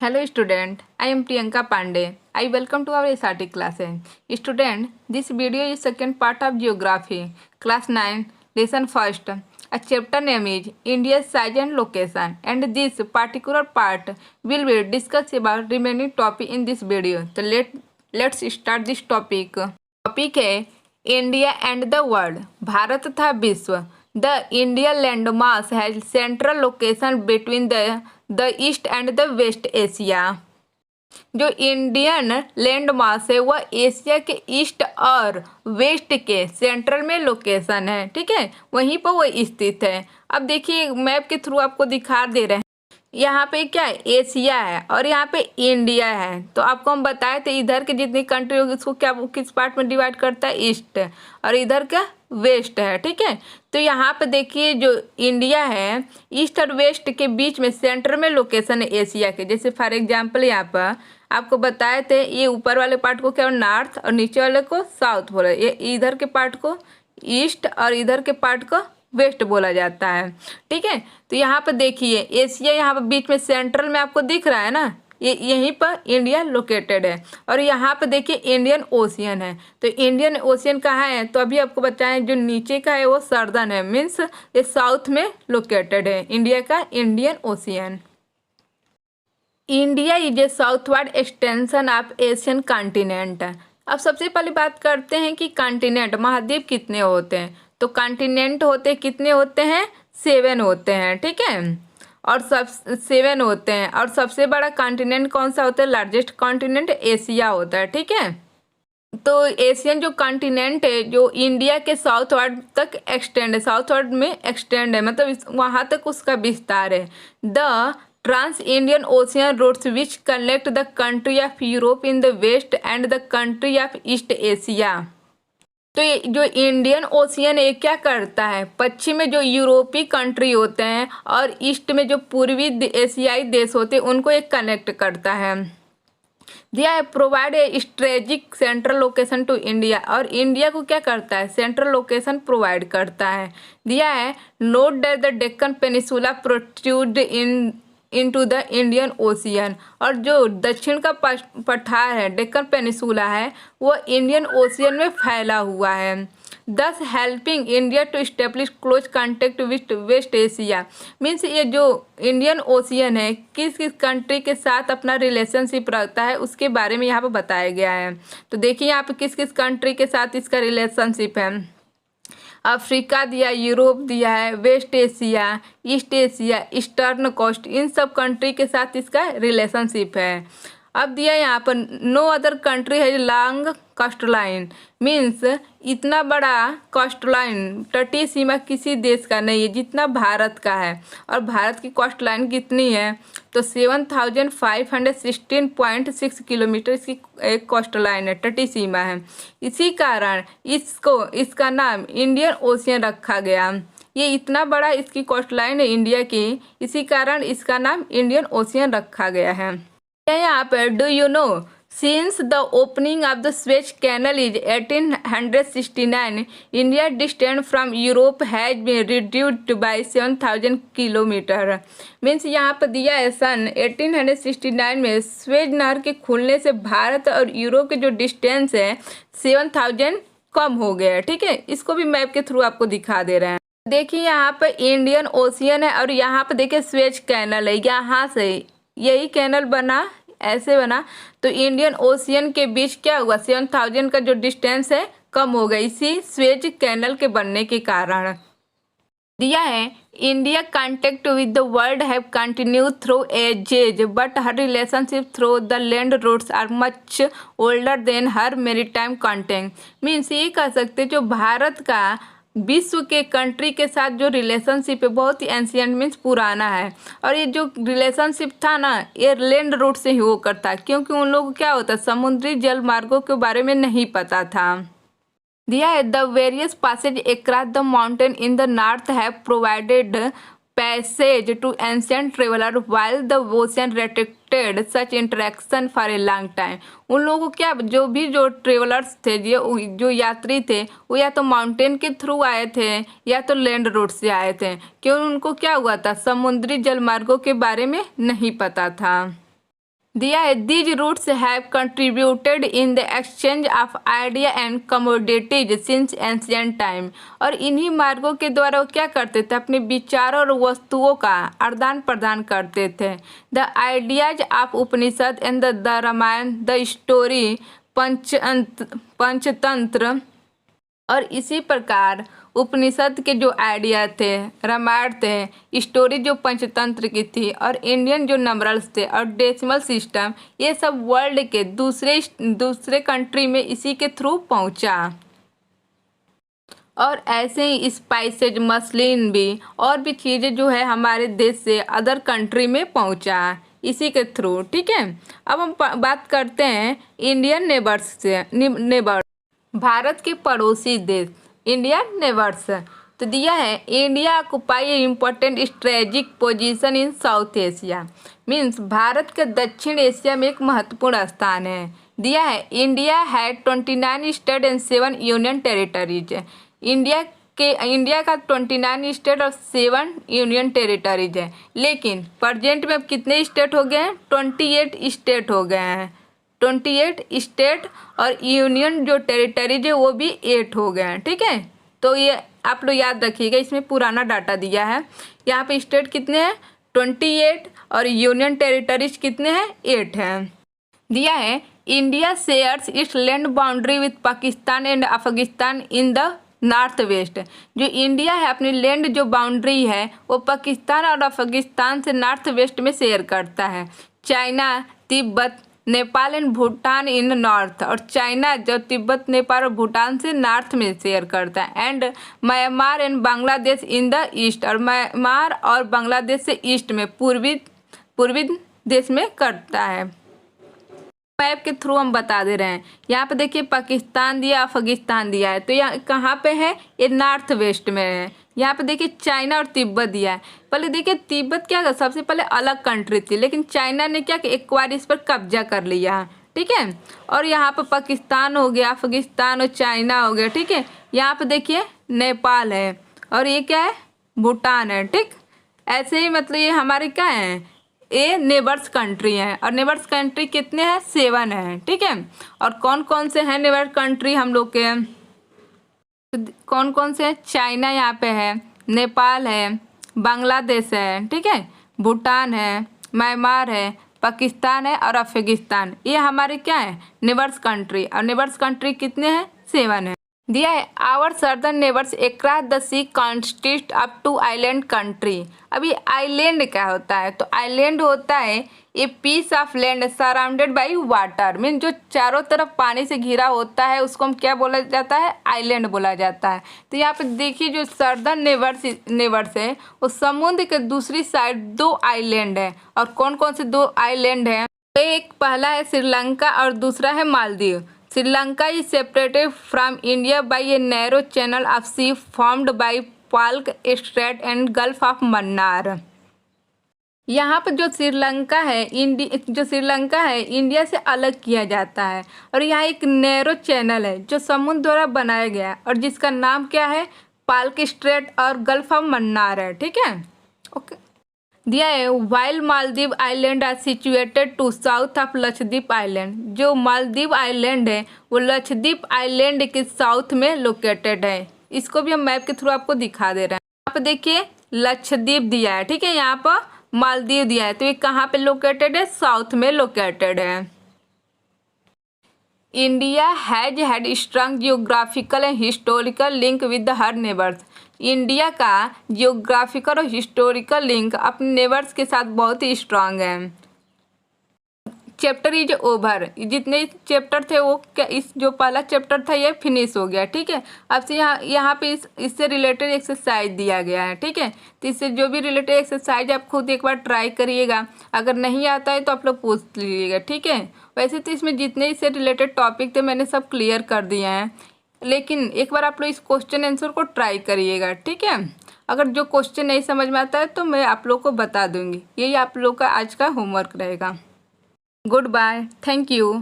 Hello student, I am Priyanka Pandey. I welcome to our SRT classes. Student, this video is second part of Geography, class 9, lesson first. A chapter name is India's size and location, and this particular part will be discussed about remaining topic in this video. So let's start this topic. Topic है India and the world, Bharat तथा विश्व. The India landmass has central location between the east and the west Asia. जो Indian landmass है वह Asia के east और waste के central में लोकेशन है. ठीक है, वहीं पर वह स्थित है. अब देखिए मैप के थ्रू आपको दिखा दे रहे हैं. यहाँ पे क्या है, एशिया है और यहाँ पे इंडिया है. तो आपको हम बताए थे इधर के जितनी कंट्री होगी उसको क्या किस पार्ट में डिवाइड करता है, ईस्ट, और इधर का वेस्ट है. ठीक है, तो यहाँ पे देखिए जो इंडिया है ईस्ट और वेस्ट के बीच में सेंटर में लोकेशन है एशिया के. जैसे फॉर एग्जांपल यहाँ पर आपको बताए थे ये ऊपर वाले पार्ट को क्या नॉर्थ और नीचे वाले को साउथ बोला, ये इधर के पार्ट को ईस्ट और इधर के पार्ट को वेस्ट बोला जाता है. ठीक है, तो यहाँ पर देखिए एशिया यहाँ पर बीच में सेंट्रल में आपको दिख रहा है ना, ये यहीं पर इंडिया लोकेटेड है. और यहाँ पर देखिए इंडियन ओशियन है. तो इंडियन ओशियन कहाँ है, तो अभी आपको बताएं जो नीचे का है वो सर्दर्न है, मीन्स ये साउथ में लोकेटेड है इंडिया का Indian ocean. India is a southward extension of Asian continent. अब सबसे पहले बात करते हैं कि कॉन्टिनेंट महाद्वीप कितने होते हैं. तो कॉन्टिनेंट होते कितने होते हैं, 7 होते हैं. ठीक है, और सब 7 होते हैं. और सबसे बड़ा कॉन्टिनेंट कौन सा होता है, लार्जेस्ट कॉन्टिनेंट एशिया होता है. ठीक है, तो एशियन जो कॉन्टिनेंट है जो इंडिया के साउथवर्ड तक एक्सटेंड है, साउथवर्ड में एक्सटेंड है, मतलब वहाँ तक उसका विस्तार है. The trans Indian Ocean roads which connect the country of Europe in the west and the country of East Asia. तो ये जो इंडियन ओशियन है क्या करता है, पश्चिम में जो यूरोपीय कंट्री होते हैं और ईस्ट में जो पूर्वी एशियाई देश होते हैं उनको एक कनेक्ट करता है. दिया provide a strategic central location to India, और इंडिया को क्या करता है, सेंट्रल लोकेशन प्रोवाइड करता है. दिया है note that the Deccan peninsula protrude into the Indian ocean, और जो दक्षिण का पठार है डेक्कन पेनिसुला है वो इंडियन ओशियन में फैला हुआ है. This helping India to establish close contact with West Asia. Means ये जो इंडियन ओशियन है किस किस कंट्री के साथ अपना रिलेशनशिप रखता है उसके बारे में यहाँ पर बताया गया है. तो देखिए यहाँ पे किस किस कंट्री के साथ इसका रिलेशनशिप है. अफ्रीका दिया, यूरोप दिया है, west Asia, east Asia, eastern coast, इन सब कंट्री के साथ इसका रिलेशनशिप है. अब दिया यहाँ पर नो अदर कंट्री है लॉन्ग कोस्ट लाइन. मीन्स इतना बड़ा कोस्ट लाइन तटीय सीमा किसी देश का नहीं है जितना भारत का है. और भारत की कोस्ट लाइन कितनी है, तो 7516.6 किलोमीटर इसकी एक कोस्ट लाइन है, तटीय सीमा है. इसी कारण इसका नाम इंडियन ओशियन रखा गया. ये इतना बड़ा इसकी कोस्ट लाइन है इंडिया की, इसी कारण इसका नाम इंडियन ओशियन रखा गया है. यहाँ पर do you know since the opening of the Suez Canal is 1869 India distance from Europe has been reduced by 7000 kilometre. Means यहाँ पर दिया है सन 1869 में स्वेज नहर के खुलने से भारत और यूरोप के जो डिस्टेंस है 7000 कम हो गया है. ठीक है, इसको भी मैप के थ्रू आपको दिखा दे रहे हैं. देखिए यहाँ पर इंडियन ओशियन है और यहाँ पर देखिए स्वेज कैनल है, यहाँ से यही कैनल बना, ऐसे बना, तो इंडियन ओशियन के बीच क्या हुआ, 7000 का जो डिस्टेंस है कम हो गया इसी स्वेज कैनल के बनने के कारण. दिया है India contact with the world have continued through ages but her relationship through the land routes are much older than her maritime contact. Means ये कह सकते जो भारत का विश्व के कंट्री के साथ जो रिलेशनशिप है बहुत ही एंशियंट मीन्स पुराना है. और ये जो रिलेशनशिप था ना ये लैंड रूट से ही वो करता, क्योंकि उन लोगों को क्या होता समुद्री जल मार्गों के बारे में नहीं पता था. दिया है the various passes across the mountain in the north have provided passage to ancient traveller while the ocean restricted such interaction for a long time. उन लोगों को क्या जो ट्रेवलर्स थे जो यात्री थे वो या तो माउंटेन के थ्रू आए थे या तो लैंड रूट से आए थे, क्यों उनको क्या हुआ था समुद्री जलमार्गों के बारे में नहीं पता था. दिया है these roots have contributed in the exchange of idea and commodities since ancient time. और इन्हीं मार्गों के द्वारा वो क्या करते थे, अपने विचारों और वस्तुओं का आदान प्रदान करते थे। The ideas of Upanishad and the Ramayana, the story, Panchatantra. और इसी प्रकार उपनिषद के जो आइडिया थे, रामायण थे, स्टोरी जो पंचतंत्र की थी, और इंडियन जो नंबरल्स थे और डेसिमल सिस्टम, ये सब वर्ल्ड के दूसरे कंट्री में इसी के थ्रू पहुंचा। और ऐसे ही स्पाइसेज, मसलिन भी और भी चीज़ें जो है हमारे देश से अदर कंट्री में पहुंचा इसी के थ्रू। ठीक है, अब हम बात करते हैं इंडियन नेबर्स से। नेबर भारत के पड़ोसी देश, इंडिया नेबर्स। तो दिया है India occupy A important strategic position in south Asia. Means Bharat के दक्षिण एशिया में एक महत्वपूर्ण स्थान है। दिया है India had 29 state and 7 union territories. India का 29 स्टेट और 7 यूनियन टेरिटरीज है, लेकिन प्रेजेंट में अब कितने स्टेट हो गए हैं, 28 स्टेट हो गए हैं। 28 स्टेट और यूनियन जो टेरिटरीज है वो भी 8 हो गए हैं। ठीक है, तो ये आप लोग याद रखिएगा, इसमें पुराना डाटा दिया है। यहाँ पे स्टेट कितने हैं, 28, और यूनियन टेरिटरीज कितने हैं, 8 हैं। दिया है India shares it's land boundary with Pakistan and Afghanistan in the north west. जो इंडिया है अपनी लैंड जो बाउंड्री है वो पाकिस्तान और अफगानिस्तान से नॉर्थ वेस्ट में शेयर करता है। China, Tibet, Nepal and Bhutan in north. और चाइना जो तिब्बत, नेपाल और भूटान से नॉर्थ में शेयर करता है। And Myanmar and Bangladesh in the east. और म्यांमार और बांग्लादेश से ईस्ट में पूर्वी देश में करता है। मैप के थ्रू हम बता दे रहे हैं। यहाँ पे देखिए पाकिस्तान दिया, अफगानिस्तान दिया है, तो यहाँ कहाँ पे है, ये नॉर्थ वेस्ट में है। यहाँ पे देखिए चाइना और तिब्बत दिया है। पहले देखिए तिब्बत क्या, सबसे पहले अलग कंट्री थी, लेकिन चाइना ने क्या कि एक बार इस पर कब्जा कर लिया। ठीक है, और यहाँ पे पाकिस्तान हो गया, अफगानिस्तान और चाइना हो गया। ठीक है, यहाँ पे देखिए नेपाल है, और ये क्या है, भूटान है। ठीक, ऐसे ही मतलब ये हमारे क्या है, ये नेबर्स कंट्री हैं। और नेबर्स कंट्री कितने हैं, 7 हैं। ठीक है, और कौन कौन से हैं नेबर कंट्री हम लोग के, कौन कौन से हैं, चाइना यहाँ पे है, नेपाल है, बांग्लादेश है, ठीक है, भूटान है, म्यांमार है, पाकिस्तान है और अफगानिस्तान। ये हमारे क्या है, नेबर्स कंट्री। और नेबर्स कंट्री कितने हैं, 7 है। दिया है our southern neighbours across the sea consist up to island country. अभी आइलैंड क्या होता है, तो आइलैंड होता है a piece of land surrounded by water. Mean जो चारों तरफ पानी से घिरा होता है उसको हम क्या बोला जाता है, आइलैंड बोला जाता है। तो यहाँ पे देखिए जो सर्दर्न नेबर्स है वो समुद्र के दूसरी साइड 2 आइलैंड है। और कौन कौन से 2 आइलैंड हैं, एक पहला है श्रीलंका और दूसरा है Maldives. Sri Lanka is separated from India by a narrow channel of sea formed by Palk strait and gulf of Mannar. यहाँ पर जो श्रीलंका है इंडिया से अलग किया जाता है। और यहाँ एक नैरो चैनल है जो समुद्र द्वारा बनाया गया है और जिसका नाम क्या है, पाल्क स्ट्रेट और गल्फ ऑफ मन्नार है। ठीक है, ओके। दिया है while Maldives island are situated to south of Lakshadweep island. जो मालदीव आइलैंड है वो लक्षद्वीप आइलैंड के साउथ में लोकेटेड है। इसको भी हम मैप के थ्रू आपको दिखा दे रहे हैं। यहाँ पे देखिए लक्षद्वीप दिया है, ठीक है, यहाँ पर मालदीव दिया है, तो ये कहाँ पे लोकेटेड है, साउथ में लोकेटेड है। India has had strong geographical and historical link with her neighbours. India का जियोग्राफिकल और हिस्टोरिकल लिंक अपने नेबर्स के साथ बहुत ही स्ट्रांग है। Chapter is over. जितने चैप्टर थे वो क्या, इस जो पहला चैप्टर था ये फिनिश हो गया। ठीक है, अब से यहाँ पे इससे रिलेटेड एक्सरसाइज दिया गया है। ठीक है, तो इससे जो भी रिलेटेड एक्सरसाइज आप खुद एक बार ट्राई करिएगा। अगर नहीं आता है तो आप लोग पूछ लीजिएगा। ठीक है, वैसे तो इसमें जितने इससे रिलेटेड टॉपिक थे मैंने सब क्लियर कर दिए हैं, लेकिन एक बार आप लोग इस क्वेश्चन आंसर को ट्राई करिएगा। ठीक है, अगर जो क्वेश्चन नहीं समझ में आता है तो मैं आप लोग को बता दूंगी। यही आप लोग का आज का होमवर्क रहेगा। Good bye, thank you.